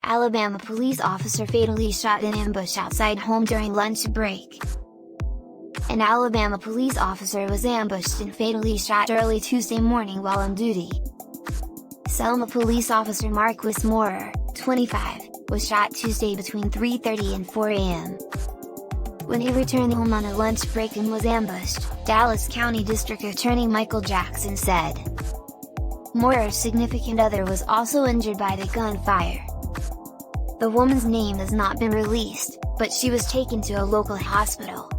Alabama police officer fatally shot in ambush outside home during lunch break. An Alabama police officer was ambushed and fatally shot early Tuesday morning while on duty. Selma police officer Marquis, 25, was shot Tuesday between 3:30 and 4 a.m. when he returned home on a lunch break and was ambushed, Dallas County District Attorney Michael Jackson said. Moore's significant other was also injured by the gunfire. The woman's name has not been released, but she was taken to a local hospital.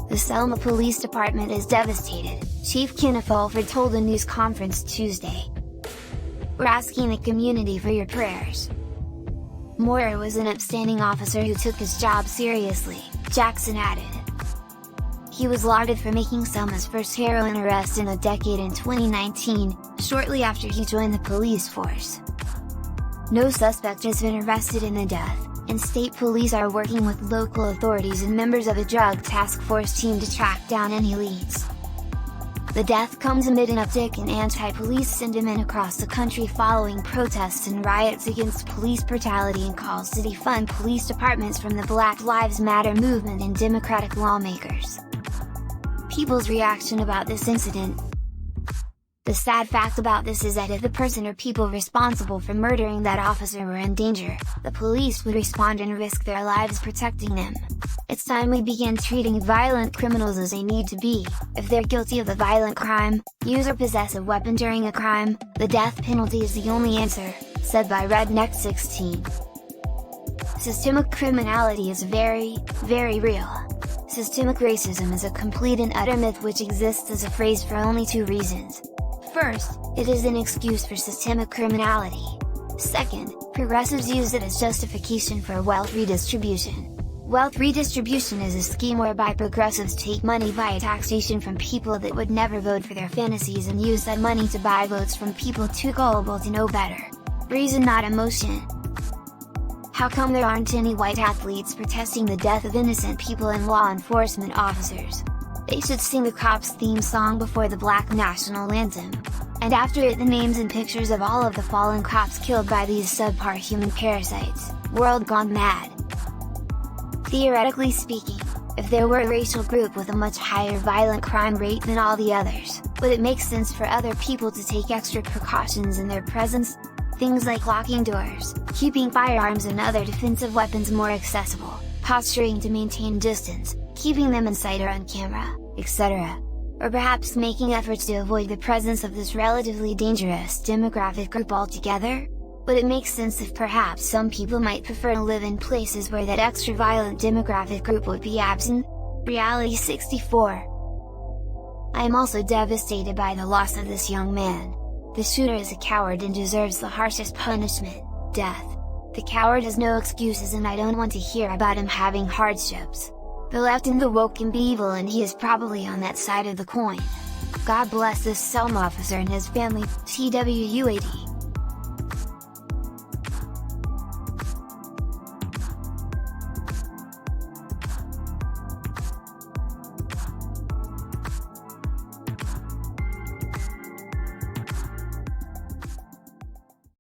The Selma Police Department is devastated, Chief Kenneth Alford told a news conference Tuesday. "We're asking the community for your prayers." Moore was an upstanding officer who took his job seriously, Jackson added. He was lauded for making Selma's first heroin arrest in a decade in 2019, shortly after he joined the police force. No suspect has been arrested in the death, and state police are working with local authorities and members of a drug task force team to track down any leads. The death comes amid an uptick in anti-police sentiment across the country following protests and riots against police brutality and calls to defund police departments from the Black Lives Matter movement and Democratic lawmakers. People's reaction about this incident. The sad fact about this is that if the person or people responsible for murdering that officer were in danger, the police would respond and risk their lives protecting them. It's time we begin treating violent criminals as they need to be. If they're guilty of a violent crime, use or possess a weapon during a crime, the death penalty is the only answer, said by Redneck 16. Systemic criminality is very, very real. Systemic racism is a complete and utter myth which exists as a phrase for only two reasons. First, it is an excuse for systemic criminality. Second, progressives use it as justification for wealth redistribution. Wealth redistribution is a scheme whereby progressives take money via taxation from people that would never vote for their fantasies and use that money to buy votes from people too gullible to know better. Reason, not emotion. How come there aren't any white athletes protesting the death of innocent people and law enforcement officers? They should sing the cops' theme song before the Black National Anthem. And after it the names and pictures of all of the fallen cops killed by these subpar human parasites. World gone mad. Theoretically speaking, if there were a racial group with a much higher violent crime rate than all the others, would it make sense for other people to take extra precautions in their presence? Things like locking doors, keeping firearms and other defensive weapons more accessible, posturing to maintain distance, keeping them in sight or on camera, etc. Or perhaps making efforts to avoid the presence of this relatively dangerous demographic group altogether? Would it make sense if perhaps some people might prefer to live in places where that extra violent demographic group would be absent? Reality 64. I am also devastated by the loss of this young man. The shooter is a coward and deserves the harshest punishment, death. The coward has no excuses and I don't want to hear about him having hardships. The left and the woke can be evil and he is probably on that side of the coin. God bless this Selma officer and his family, TWUAD.